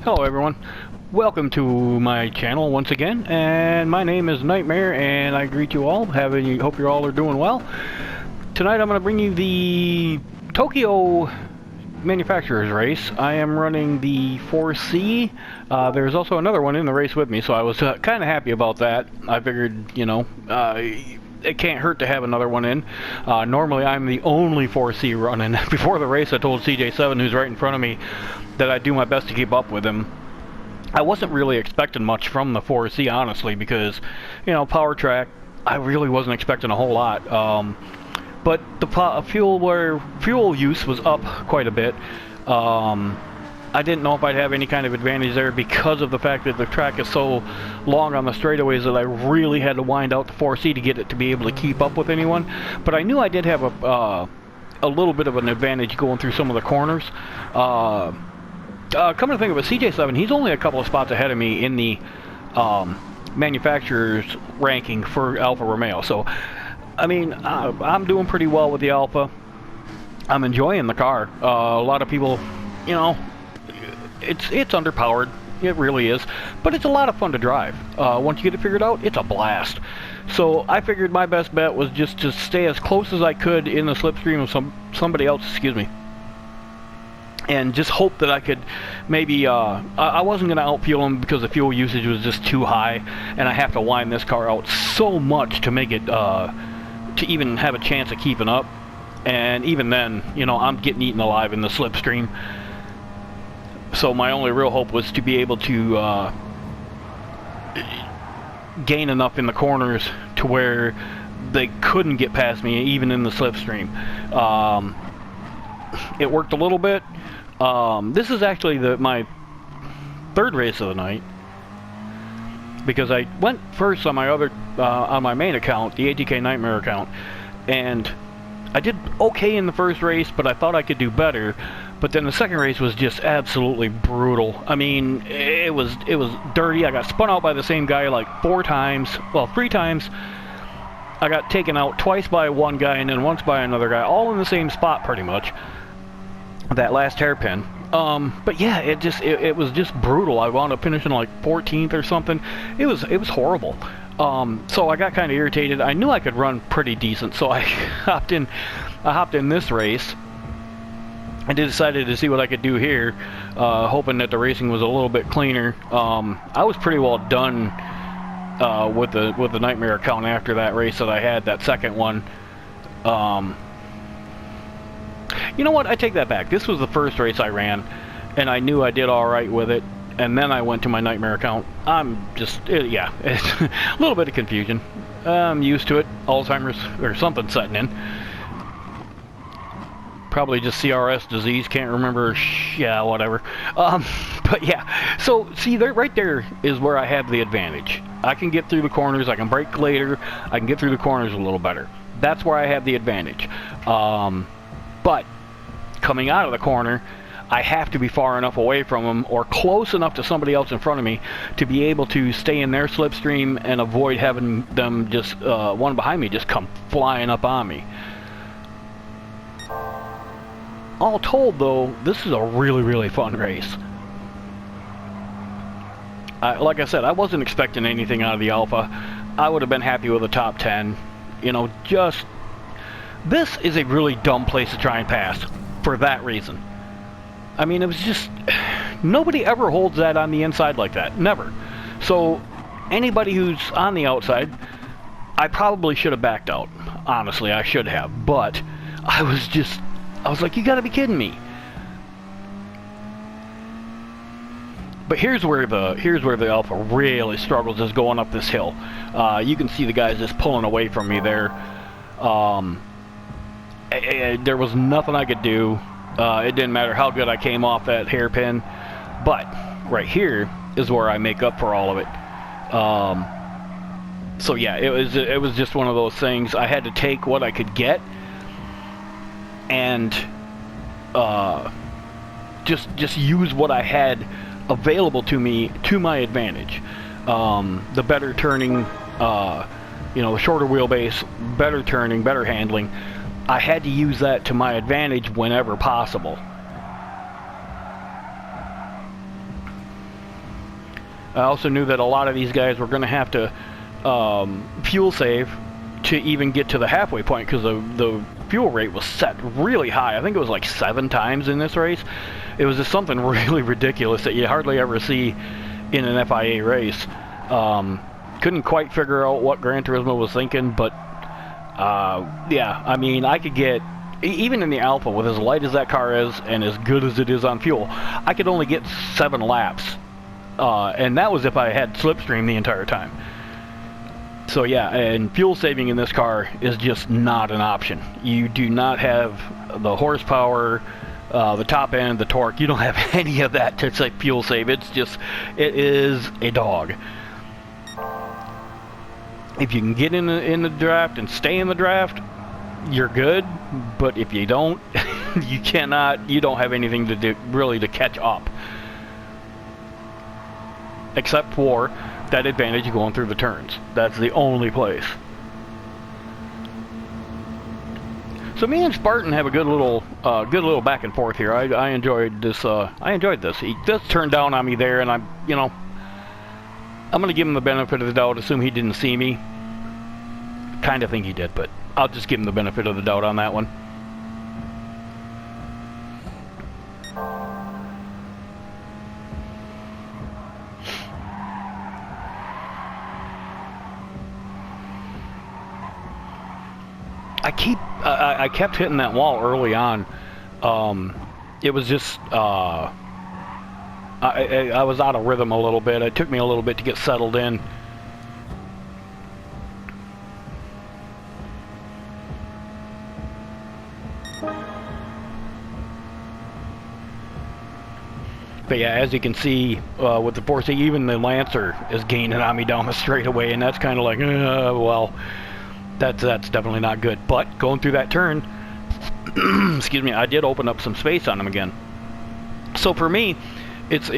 Hello everyone, welcome to my channel once again, and my name is Nightmare, and I greet you all. Hope you all are doing well. Tonight I'm going to bring you the Tokyo Manufacturers Race. I am running the 4C. There's also another one in the race with me, so I was kind of happy about that. I figured, you know, it can't hurt to have another one in. Normally I'm the only 4C running. Before the race I told CJ7, who's right in front of me, that I'd do my best to keep up with him. I wasn't really expecting much from the 4C, honestly, because, you know, power track, I really wasn't expecting a whole lot. But the fuel use was up quite a bit. I didn't know if I'd have any kind of advantage there because of the fact that the track is so long on the straightaways that I really had to wind out the 4C to get it to be able to keep up with anyone. But I knew I did have a little bit of an advantage going through some of the corners. Come to think of it, CJ7, he's only a couple of spots ahead of me in the manufacturer's ranking for Alfa Romeo. So, I mean, I'm doing pretty well with the Alfa. I'm enjoying the car. A lot of people, you know, it's underpowered. It really is. But it's a lot of fun to drive. Once you get it figured out, it's a blast. So I figured my best bet was just to stay as close as I could in the slipstream of somebody else, and just hope that I could maybe, I wasn't going to outfuel them because the fuel usage was just too high, and I have to wind this car out so much to make it, to even have a chance of keeping up. And even then, you know, I'm getting eaten alive in the slipstream. So my only real hope was to be able to gain enough in the corners to where they couldn't get past me, even in the slipstream. It worked a little bit. This is actually my third race of the night, because I went first on my other on my main account, the ATK Nightmare account, and I did okay in the first race, but I thought I could do better. But then the second race was just absolutely brutal. I mean, it was dirty. I got spun out by the same guy like 4 times, well, 3 times. I got taken out twice by one guy and then once by another guy, all in the same spot pretty much. That last hairpin. But yeah, it was just brutal. I wound up finishing like 14th or something. It was horrible. So I got kind of irritated. I knew I could run pretty decent, so I hopped in this race and decided to see what I could do here, hoping that the racing was a little bit cleaner. I was pretty well done with the Nightmare account after that race that I had, that second one. You know what? I take that back. This was the first race I ran, and I knew I did all right with it. And then I went to my Nightmare account. I'm just, yeah, it's a little bit of confusion. I'm used to it. Alzheimer's or something setting in. Probably just CRS disease. Can't remember. Yeah, whatever. But yeah. So see, right there is where I have the advantage. I can get through the corners. I can brake later. I can get through the corners a little better. That's where I have the advantage. But coming out of the corner, I have to be far enough away from them or close enough to somebody else in front of me to be able to stay in their slipstream and avoid having them just, one behind me just come flying up on me. All told, though, this is a really, really fun race. Like I said, I wasn't expecting anything out of the Alpha. I would have been happy with a top 10. You know, this is a really dumb place to try and pass for that reason. I mean, it was just, nobody ever holds that on the inside like that. Never. So, anybody who's on the outside, I probably should have backed out. Honestly, I should have. But, I was like, you gotta be kidding me. But here's where the Alpha really struggles, is going up this hill. You can see the guys just pulling away from me there. There was nothing I could do. It didn't matter how good I came off that hairpin, but right here is where I make up for all of it. So yeah, it was just one of those things. I had to take what I could get, and just use what I had available to me to my advantage. The better turning, you know, the shorter wheelbase, better turning, better handling. I had to use that to my advantage whenever possible. I also knew that a lot of these guys were going to have to fuel save to even get to the halfway point, because the fuel rate was set really high. I think it was like 7 times in this race. It was just something really ridiculous that you hardly ever see in an FIA race. Couldn't quite figure out what Gran Turismo was thinking, but yeah, I mean, I could get, even in the Alpha, with as light as that car is and as good as it is on fuel, I could only get 7 laps, and that was if I had slipstream the entire time. So yeah, and fuel saving in this car is just not an option. You do not have the horsepower, the top end, the torque. You don't have any of that to say fuel save. It's just, it is a dog. If you can get in the draft and stay in the draft, you're good. But if you don't, you cannot. You don't have anything to do really to catch up, except for that advantage of going through the turns. That's the only place. So me and Spartan have a good little back and forth here. I enjoyed this. I enjoyed this. He just turned down on me there, and I'm gonna give him the benefit of the doubt. Assume he didn't see me. Kind of think he did, but I'll just give him the benefit of the doubt on that one. I kept hitting that wall early on. It was just I was out of rhythm a little bit. It took me a little bit to get settled in. But yeah, as you can see, with the 4C, even the Lancer is gaining on me down the straightaway, and that's kind of like, well, that's definitely not good. But going through that turn, excuse me, I did open up some space on him again. So for me, it's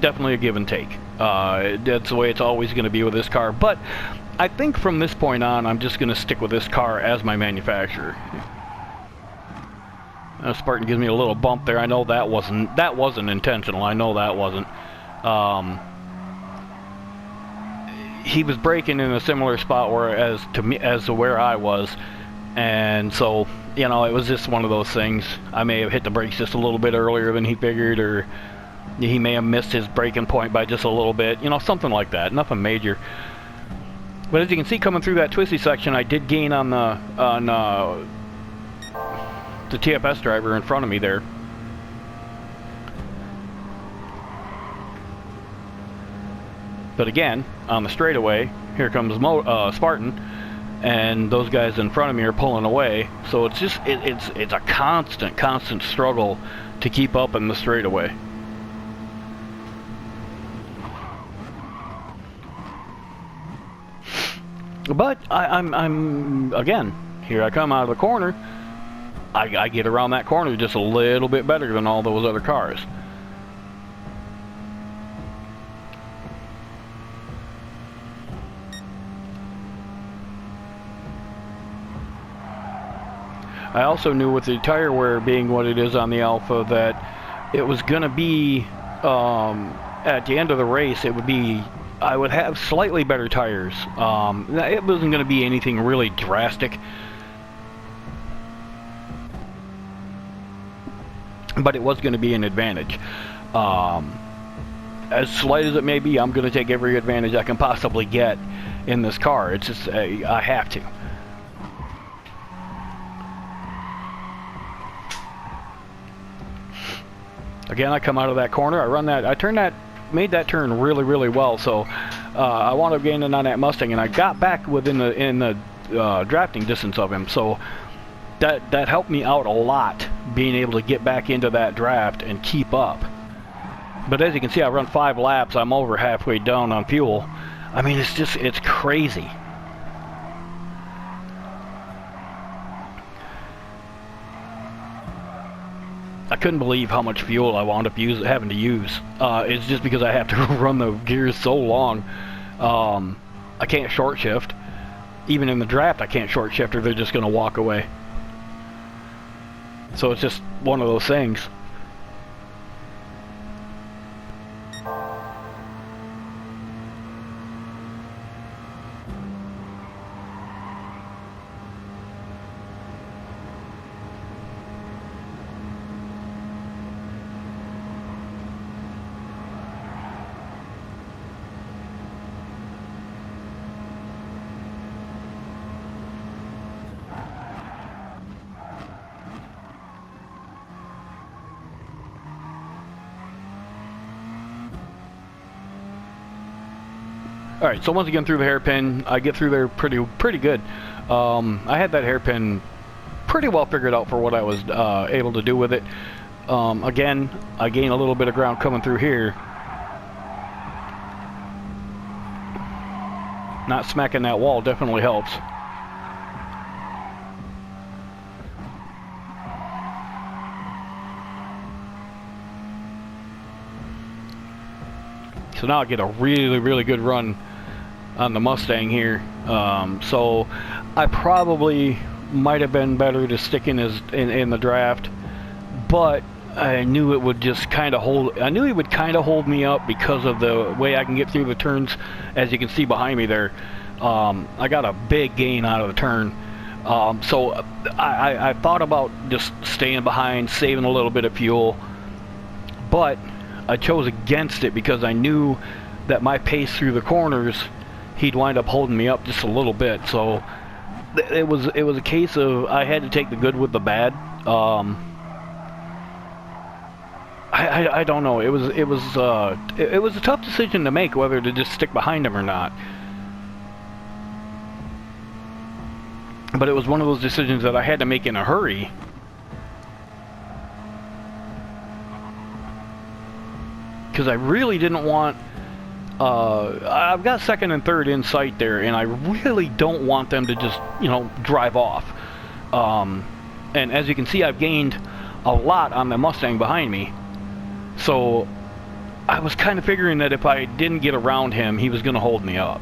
definitely a give and take. That's the way it's always going to be with this car. But I think from this point on, I'm just going to stick with this car as my manufacturer. Spartan gives me a little bump there. I know that wasn't intentional. I know that wasn't. He was braking in a similar spot as to where I was, and so it was just one of those things. I may have hit the brakes just a little bit earlier than he figured, or he may have missed his braking point by just a little bit. Something like that. Nothing major. But as you can see, coming through that twisty section, I did gain on the TFS driver in front of me there. But again, on the straightaway, here comes Spartan, and those guys in front of me are pulling away. So it's just it's a constant struggle to keep up in the straightaway. But I'm again, here I come out of the corner. I get around that corner just a little bit better than all those other cars. I also knew with the tire wear being what it is on the Alpha that it was going to be, at the end of the race, I would have slightly better tires. It wasn't going to be anything really drastic. But it was going to be an advantage. As slight as it may be, I'm going to take every advantage I can possibly get in this car. It's just, I have to. Again, I come out of that corner, made that turn really, really well, so I wound up gaining on that Mustang, and I got back within the drafting distance of him, so that helped me out a lot, being able to get back into that draft and keep up. But as you can see, I run 5 laps, I'm over halfway down on fuel. I mean, it's crazy. I couldn't believe how much fuel I wound up having to use. It's just because I have to run the gears so long. I can't short shift. Even in the draft, I can't short shift or they're just going to walk away. So it's just one of those things. Alright, so once again through the hairpin, I get through there pretty good. I had that hairpin pretty well figured out for what I was able to do with it. Again, I gain a little bit of ground coming through here. Not smacking that wall definitely helps. So now I get a really good run on the Mustang here. So I probably might have been better to stick in the draft, but I knew it would just kind of hold. I knew he would kind of hold me up because of the way I can get through the turns. As you can see behind me there, I got a big gain out of the turn. So I thought about just staying behind, saving a little bit of fuel, but I chose against it because I knew that my pace through the corners, he'd wind up holding me up just a little bit. So it was a case of I had to take the good with the bad. I don't know. It was a tough decision to make whether to just stick behind him or not. But it was one of those decisions that I had to make in a hurry. Because I really didn't want... I've got second and third in sight there, and I really don't want them to just, you know, drive off. And as you can see, I've gained a lot on the Mustang behind me. So I was kind of figuring that if I didn't get around him, he was going to hold me up.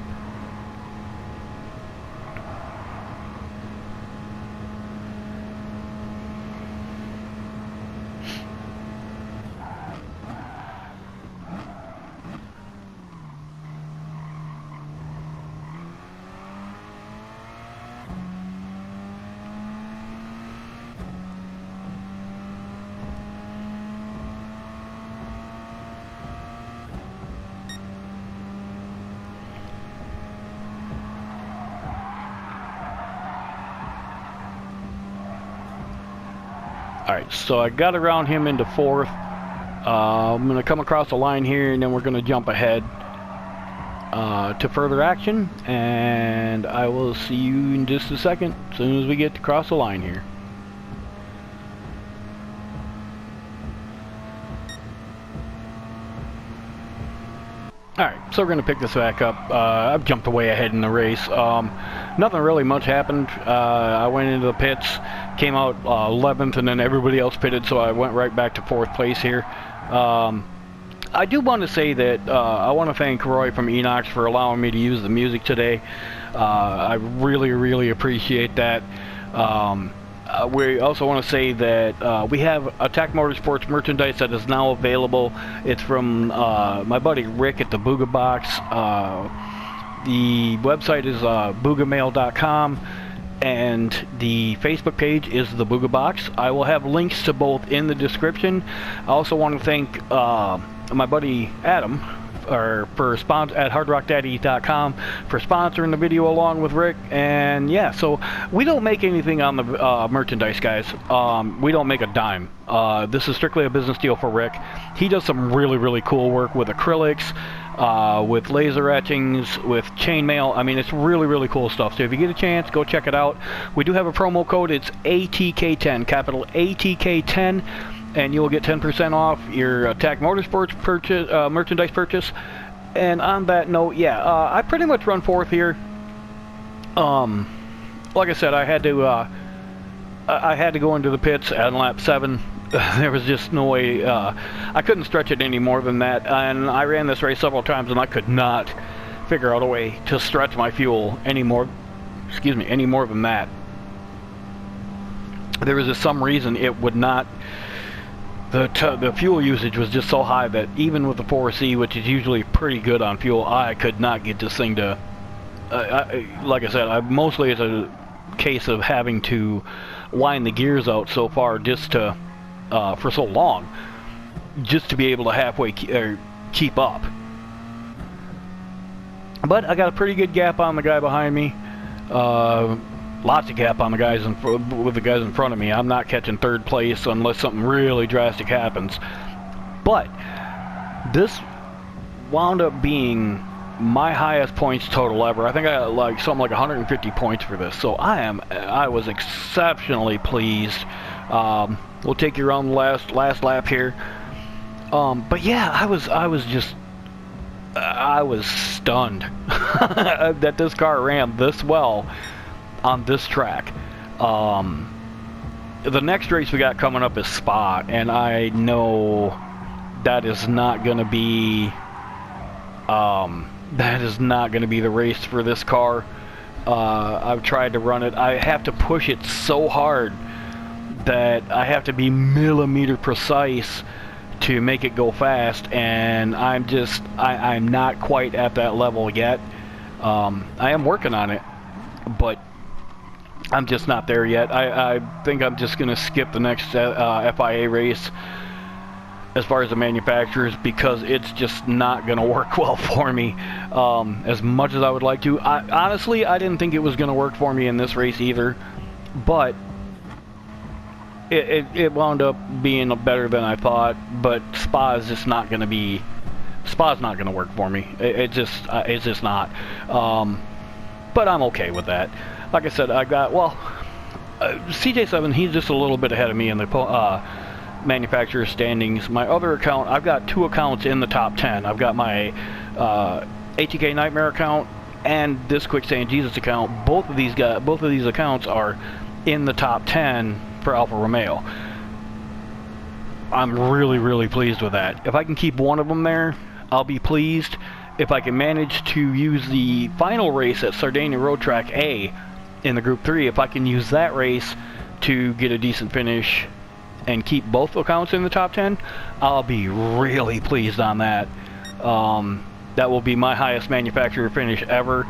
Alright, so I got around him into fourth. I'm going to come across the line here, and then we're going to jump ahead to further action, and I will see you in just a second, as soon as we get across the line here. Alright, so we're going to pick this back up. I've jumped way ahead in the race. Nothing really much happened. I went into the pits, came out 11th, and then everybody else pitted, so I went right back to 4th place here. I do want to say that I want to thank Roy from Enox for allowing me to use the music today. I really appreciate that. We also want to say that we have Attack Motorsports merchandise that is now available. It's from my buddy Rick at the Booga Box. The website is boogamail.com, and the Facebook page is the Booga Box. I will have links to both in the description. I also want to thank my buddy Adam at hardrockdaddy.com for sponsoring the video along with Rick. And yeah, so we don't make anything on the merchandise, guys. We don't make a dime. This is strictly a business deal for Rick. He does some really cool work with acrylics, with laser etchings, with chainmail. I mean, it's really cool stuff. So if you get a chance, go check it out. We do have a promo code. It's ATK10, capital ATK10. And you will get 10% off your Attack Motorsports purchase, merchandise purchase. And on that note, yeah, I pretty much run 4th here. Like I said, I had to go into the pits at lap 7. There was just no way. I couldn't stretch it any more than that. And I ran this race several times, and I could not figure out a way to stretch my fuel any more. Excuse me, any more than that. There was just some reason it would not. The fuel usage was just so high that even with the 4C, which is usually pretty good on fuel, I could not get this thing to... like I said, mostly it's a case of having to wind the gears out so far just to... for so long, just to be able to halfway keep up. But I got a pretty good gap on the guy behind me. Lots of gap on the guys with the guys in front of me. I'm not catching 3rd place unless something really drastic happens. But this wound up being my highest points total ever. I think I got like something like 150 points for this. So I was exceptionally pleased. We'll take you around the last lap here. But yeah, I was stunned that this car ran this well on this track. The next race we got coming up is Spa, and I know that is not going to be the race for this car. I've tried to run it. I have to push it so hard that I have to be millimeter precise to make it go fast, and I'm not quite at that level yet. I am working on it, but I'm just not there yet. I think I'm just going to skip the next FIA race as far as the manufacturers, because it's just not going to work well for me as much as I would like to. Honestly, I didn't think it was going to work for me in this race either, but it wound up being better than I thought. But Spa is just not going to be... Spa's not going to work for me. It's just not. But I'm okay with that. Like I said, I got, CJ7, he's just a little bit ahead of me in the manufacturer standings. My other account, I've got 2 accounts in the top 10. I've got my ATK Nightmare account and this Quick Saying Jesus account. Both of these accounts are in the top 10 for Alfa Romeo. I'm really, really pleased with that. If I can keep one of them there, I'll be pleased. If I can manage to use the final race at Sardinia Road Track A in the Group 3, if I can use that race to get a decent finish and keep both accounts in the top 10, I'll be really pleased on that. That will be my highest manufacturer finish ever.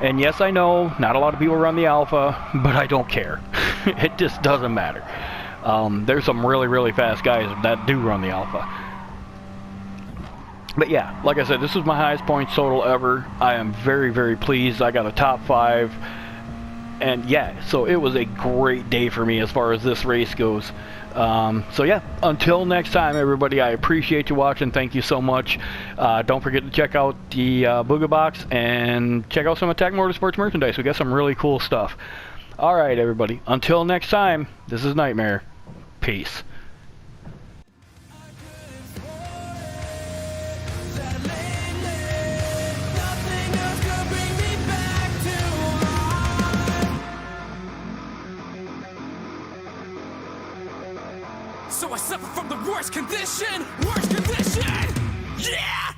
And yes, I know not a lot of people run the Alpha, but I don't care. It just doesn't matter. There's some really, really fast guys that do run the Alpha. But yeah, like I said, this is my highest points total ever. I am very, very pleased. I got a top 5. And yeah, so it was a great day for me as far as this race goes. So yeah, until next time, everybody, I appreciate you watching. Thank you so much. Don't forget to check out the Booga Box and check out some Attack Motorsports merchandise. We got some really cool stuff. Alright, everybody, until next time, this is Nightmare. Peace. So I suffer from the worst condition, yeah!